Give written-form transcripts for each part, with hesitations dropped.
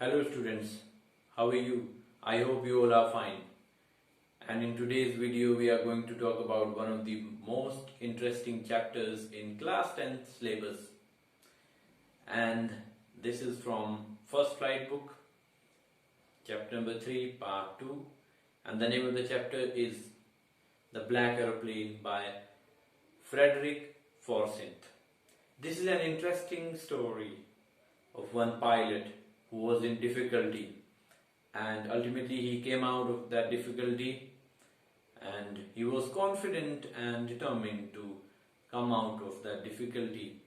Hello students, how are you? I hope you all are fine. And in today's video we are going to talk about one of the most interesting chapters in class 10th syllabus. And this is from First Flight book, chapter number 3, part 2. And the name of the chapter is The Black Aeroplane by Frederick Forsyth. This is an interesting story of one pilot who was in difficulty, and ultimately he came out of that difficulty and he was confident and determined to come out of that difficulty.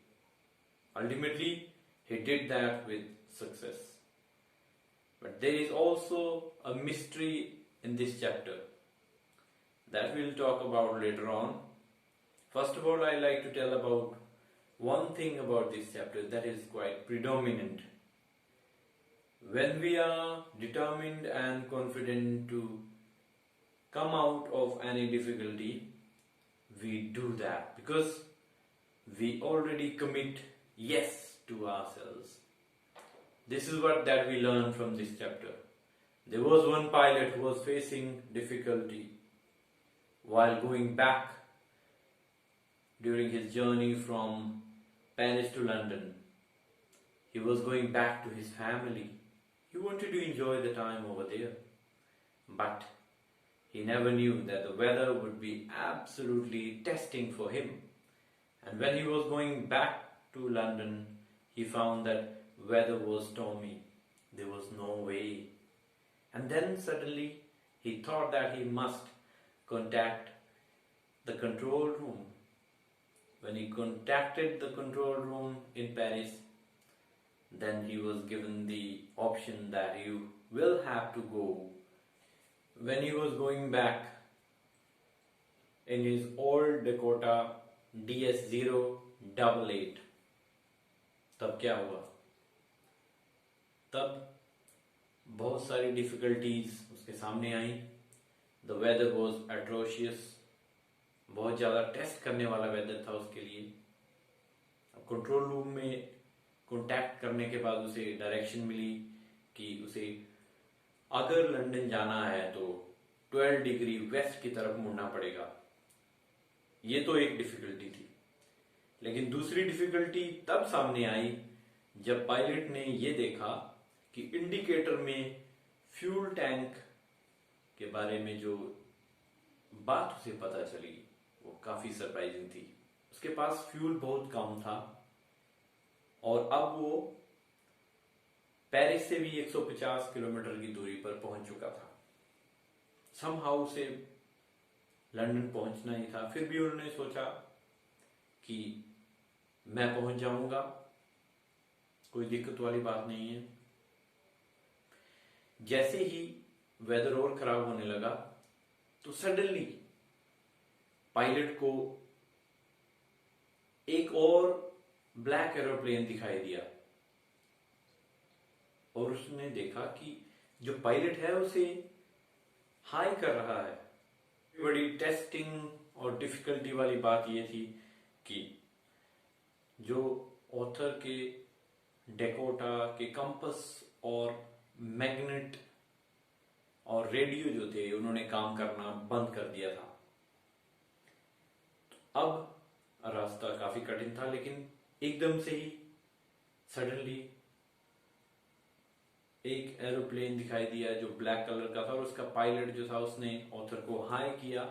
Ultimately he did that with success. But there is also a mystery in this chapter that we'll talk about later on. First of all, I like to tell about one thing about this chapter that is quite predominant. When we are determined and confident to come out of any difficulty, we do that because we already commit yes to ourselves. This is what that we learn from this chapter. There was one pilot who was facing difficulty while going back during his journey from Paris to London. He was going back to his family. He wanted to enjoy the time over there, but he never knew that the weather would be absolutely testing for him. And when he was going back to London, he found that weather was stormy. There was no way. And then suddenly he thought that he must contact the control room. When he contacted the control room in Paris, then he was given the option that you will have to go. When he was going back in his old Dakota DS-088, तब क्या हुआ? तब बहुत सारी difficulties उसके सामने आई. The weather was atrocious. बहुत ज़्यादा टेस्ट करने वाला वेदर था उसके लिए. अब कंट्रोल रूम में कांटेक्ट करने के बाद उसे डायरेक्शन मिली कि उसे अगर लंदन जाना है तो 12 डिग्री वेस्ट की तरफ मुड़ना पड़ेगा. ये तो एक डिफिकल्टी थी. लेकिन दूसरी डिफिकल्टी तब सामने आई जब पायलट ने ये देखा कि इंडिकेटर में फ्यूल टैंक के बारे में जो बात उसे पता चली वो काफी सरप्राइजिंग थी. उसके पास फ्यूल बहुत कम था और अब वो पेरिस से भी 150 किलोमीटर की दूरी पर पहुंच चुका था. समहाउ उसे लंदन पहुंचना ही था. फिर भी उन्होंने सोचा कि मैं पहुंच जाऊंगा, कोई दिक्कत वाली बात नहीं है. जैसे ही वेदर और खराब होने लगा तो सडनली पायलट को एक और ब्लैक एरोप्लेन दिखाई दिया और उसने देखा कि जो पायलट है उसे हाई कर रहा है. बड़ी टेस्टिंग और डिफिकल्टी वाली बात यह थी कि जो ऑथर के डेकोटा के कंपस और मैग्नेट और रेडियो जो थे उन्होंने काम करना बंद कर दिया था. अब रास्ता काफी कठिन था, लेकिन एकदम से ही सडनली एक एरोप्लेन दिखाई दिया जो ब्लैक कलर का था और उसका पायलट जो था उसने ऑथर को हाई किया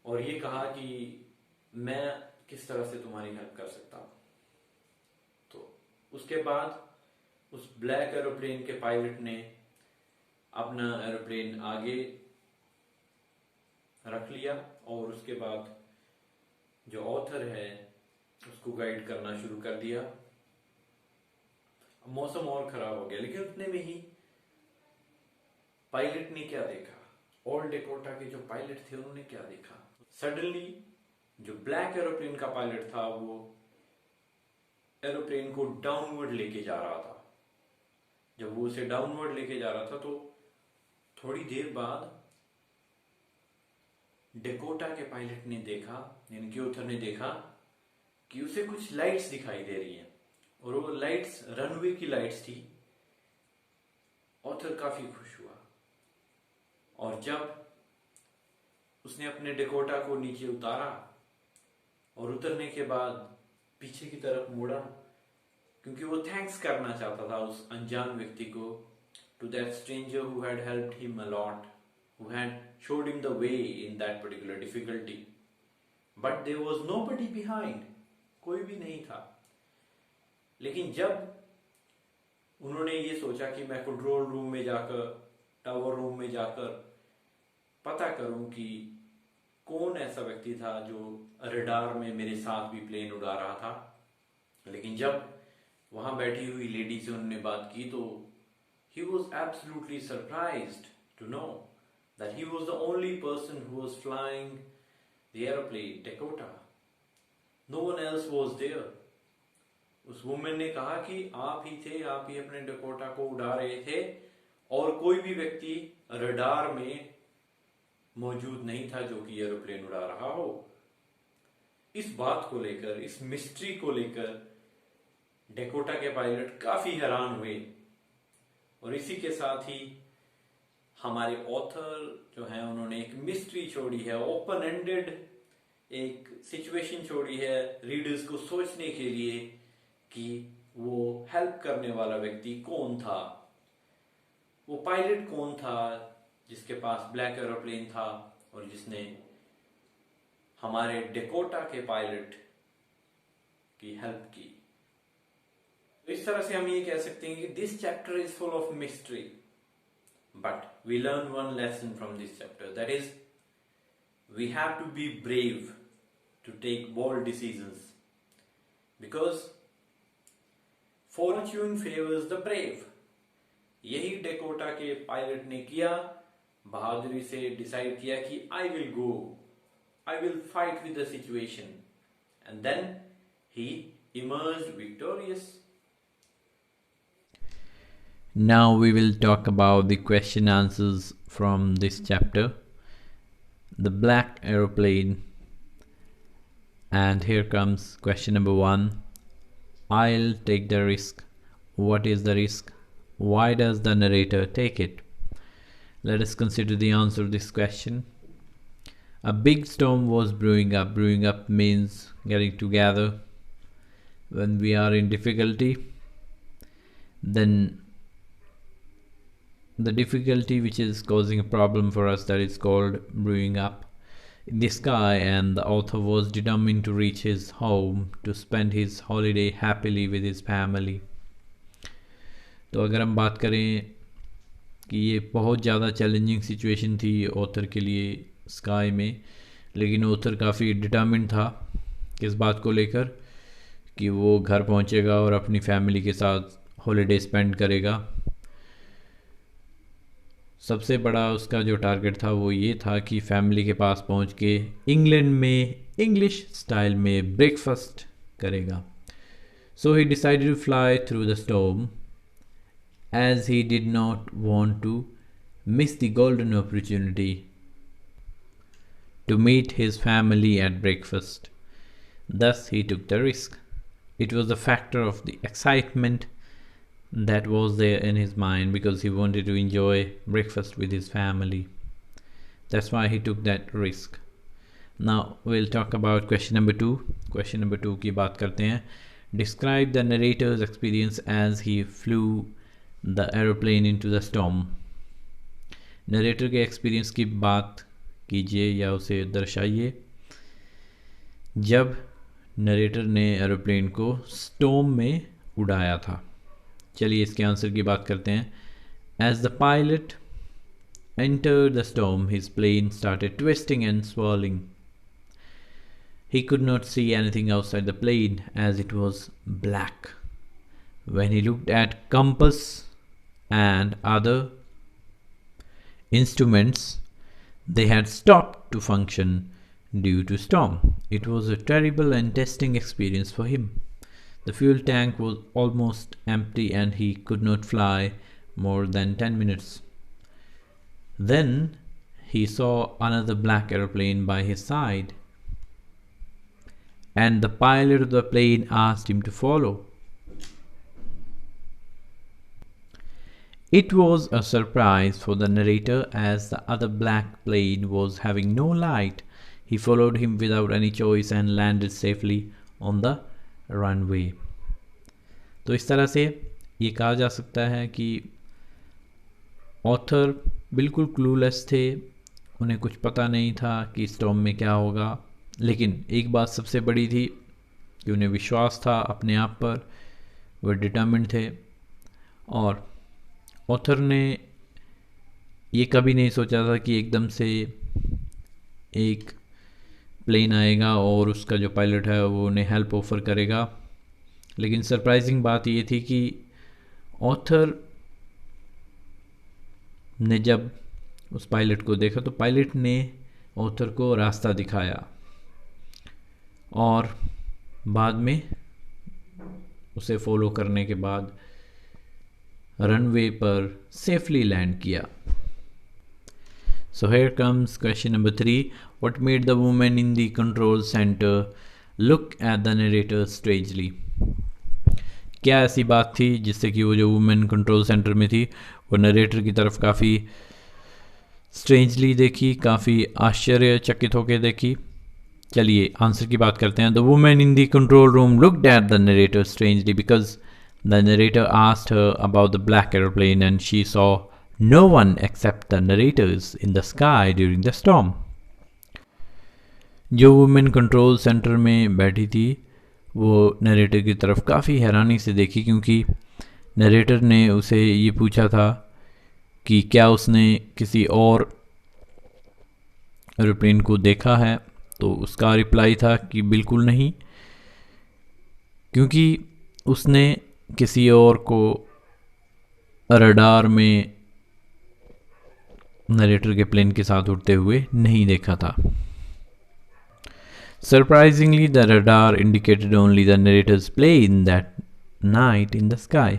और ये कहा कि मैं किस तरह से तुम्हारी हेल्प कर सकता हूं. तो उसके बाद उस ब्लैक एरोप्लेन के पायलट ने अपना एरोप्लेन आगे रख लिया और उसके बाद जो ऑथर है उसको गाइड करना शुरू कर दिया. मौसम और खराब हो गया, लेकिन उतने में ही पायलट ने क्या देखा, ओल्ड डेकोटा के जो पायलट थे उन्होंने क्या देखा. सडनली जो ब्लैक एरोप्लेन का पायलट था वो एरोप्लेन को डाउनवर्ड लेके जा रहा था. जब वो उसे डाउनवर्ड लेके जा रहा था तो थोड़ी देर बाद डेकोटा के पायलट ने देखा, यानी कि ऑथर ने देखा कि उसे कुछ लाइट्स दिखाई दे रही हैं और वो लाइट्स रनवे की लाइट्स थी ऑथर काफी खुश हुआ और जब उसने अपने डेकोटा को नीचे उतारा और उतरने के बाद पीछे की तरफ मुड़ा, क्योंकि वो थैंक्स करना चाहता था उस अनजान व्यक्ति को, to that stranger who had helped him a lot, who had showed him the way in that particular difficulty, but there was nobody behind, कोई भी नहीं था। लेकिन जब उन्होंने ये सोचा कि मैं कंट्रोल रूम में जाकर, टावर रूम में जाकर पता करूं कि कौन ऐसा व्यक्ति था जो रडार में मेरे साथ भी प्लेन उड़ा रहा था, लेकिन जब वहां बैठी हुई लेडी से उन्होंने बात की तो he was absolutely surprised to know that he was the only person who was flying the aeroplane Dakota. No one else was there. उस वुमेन ने कहा कि आप ही थे, आप ही अपने डकोटा को उड़ा रहे थे और कोई भी व्यक्ति रडार में मौजूद नहीं था जो कि एरोप्लेन उड़ा रहा हो। इस बात को लेकर, इस मिस्ट्री को लेकर डेकोटा के पायलट काफी हैरान हुए और इसी के साथ ही हमारे ऑथर जो है उन्होंने एक मिस्ट्री छोड़ी है, ओपन एंडेड एक सिचुएशन छोड़ी है रीडर्स को सोचने के लिए कि वो हेल्प करने वाला व्यक्ति कौन था, वो पायलट कौन था जिसके पास ब्लैक एरोप्लेन था और जिसने हमारे डेकोटा के पायलट की हेल्प की। तो इस तरह से हम ये कह सकते हैं कि this chapter is full of mystery, but we learn one lesson from this chapter, that is we have to be brave to take bold decisions, because fortune favours the brave. यही डेकोटा के pilot ने किया, बहादुरी से decide किया कि I will go, I will fight with the situation, and then he emerged victorious. Now we will talk about the question answers from this chapter. The black aeroplane. And here comes question number 1. I'll take the risk. What is the risk? Why does the narrator take it? Let us consider the answer to this question. A big storm was brewing up. Brewing up means getting together. When we are in difficulty, then the difficulty which is causing a problem for us, that is called brewing up in the sky, and the author was determined to reach his home to spend his holiday happily with his family. तो अगर हम बात करें कि ये बहुत ज़्यादा challenging situation थी ऑथर के लिए स्काई में, लेकिन ऑथर काफ़ी डिटर्मिन्ड था किस बात को लेकर कि वो घर पहुंचेगा और अपनी फैमिली के साथ हॉलिडे स्पेंड करेगा। सबसे बड़ा उसका जो टारगेट था वो ये था कि फैमिली के पास पहुंच के इंग्लैंड में इंग्लिश स्टाइल में ब्रेकफास्ट करेगा। So he decided to fly through the storm as he did not want to miss the golden opportunity to meet his family at breakfast. Thus he took the risk. It was the factor of the excitement that was there in his mind because he wanted to enjoy breakfast with his family. That's why he took that risk. Now we'll talk about question number 2. Question number 2 की बात करते हैं. Describe the narrator's experience as he flew the aeroplane into the storm. Narrator के experience की बात कीजिए या उसे दर्शाइए जब नरेटर ने एरोप्लेन को स्टॉर्म में उड़ाया था। चलिए इसके आंसर की बात करते हैं. As the pilot entered the storm, his plane started twisting and swirling. He could not see anything outside the plane as it was black. When he looked at compass and other instruments, they had stopped to function due to storm. It was a terrible and testing experience for him. The fuel tank was almost empty and he could not fly more than 10 minutes. Then he saw another black aeroplane by his side, and the pilot of the plane asked him to follow. It was a surprise for the narrator as the other black plane was having no light. He followed him without any choice and landed safely on the runway. तो इस तरह से ये कहा जा सकता है कि ऑथर बिल्कुल क्लूलेस थे, उन्हें कुछ पता नहीं था कि स्टॉर्म में क्या होगा, लेकिन एक बात सबसे बड़ी थी कि उन्हें विश्वास था अपने आप पर, वह डिटर्मिन्ड थे। और ऑथर ने ये कभी नहीं सोचा था कि एकदम से एक प्लेन आएगा और उसका जो पायलट है वो उन्हें हेल्प ऑफर करेगा। लेकिन सरप्राइजिंग बात ये थी कि ऑथर ने जब उस पायलट को देखा तो पायलट ने ऑथर को रास्ता दिखाया और बाद में उसे फॉलो करने के बाद रनवे पर सेफली लैंड किया। So here comes question number 3. What made the woman in the control center look at the narrator strangely? क्या ऐसी बात थी जिससे कि वो जो वुमेन कंट्रोल सेंटर में थी वो नरेटर की तरफ काफ़ी स्ट्रेंजली देखी, काफ़ी आश्चर्यचकित होकर देखी? चलिए आंसर की बात करते हैं। The women in the control room looked at the narrator strangely because the narrator asked her about the black aeroplane and she saw no one except the narrators in the sky during the storm. जो women control centre में बैठी थी वो narrator की तरफ काफ़ी हैरानी से देखी, क्योंकि नरेटर ने उसे ये पूछा था कि क्या उसने किसी और एरोप्लेन को देखा है, तो उसका रिप्लाई था कि बिल्कुल नहीं, क्योंकि उसने किसी और को रडार में नरेटर के प्लेन के साथ उड़ते हुए नहीं देखा था। Surprisingly, the radar indicated only the narrator's plane that night in the sky.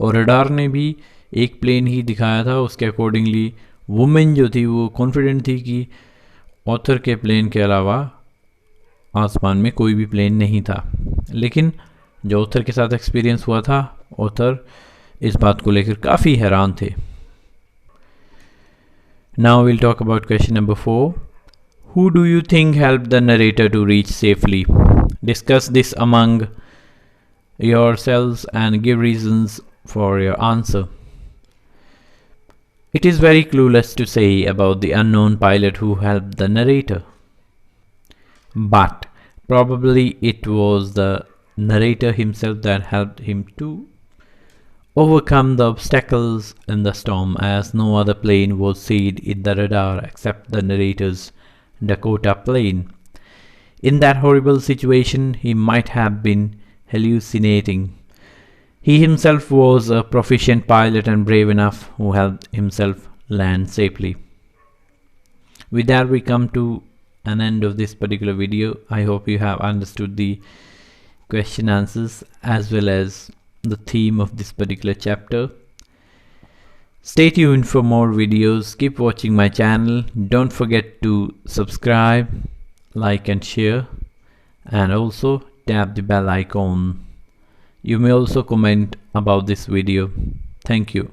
और रडार ने भी एक प्लेन ही दिखाया था। उसके अकॉर्डिंगली वुमेन जो थी वो कॉन्फिडेंट थी कि ऑथर के प्लेन के अलावा आसमान में कोई भी प्लेन नहीं था। लेकिन जो ऑथर के साथ एक्सपीरियंस हुआ था, ऑथर इस बात को लेकर काफ़ी हैरान थे। Now we'll talk about question number 4. Who do you think helped the narrator to reach safely? Discuss this among yourselves and give reasons for your answer. It is very clueless to say about the unknown pilot who helped the narrator, but probably it was the narrator himself that helped him to overcome the obstacles in the storm, as no other plane was seen in the radar except the narrator's Dakota plane. In that horrible situation, he might have been hallucinating. He himself was a proficient pilot and brave enough who helped himself land safely. With that, we come to an end of this particular video. I hope you have understood the question answers as well as the theme of this particular chapter. Stay tuned for more videos. Keep watching my channel. Don't forget to subscribe, like and share, and also tap the bell icon. You may also comment about this video. Thank you.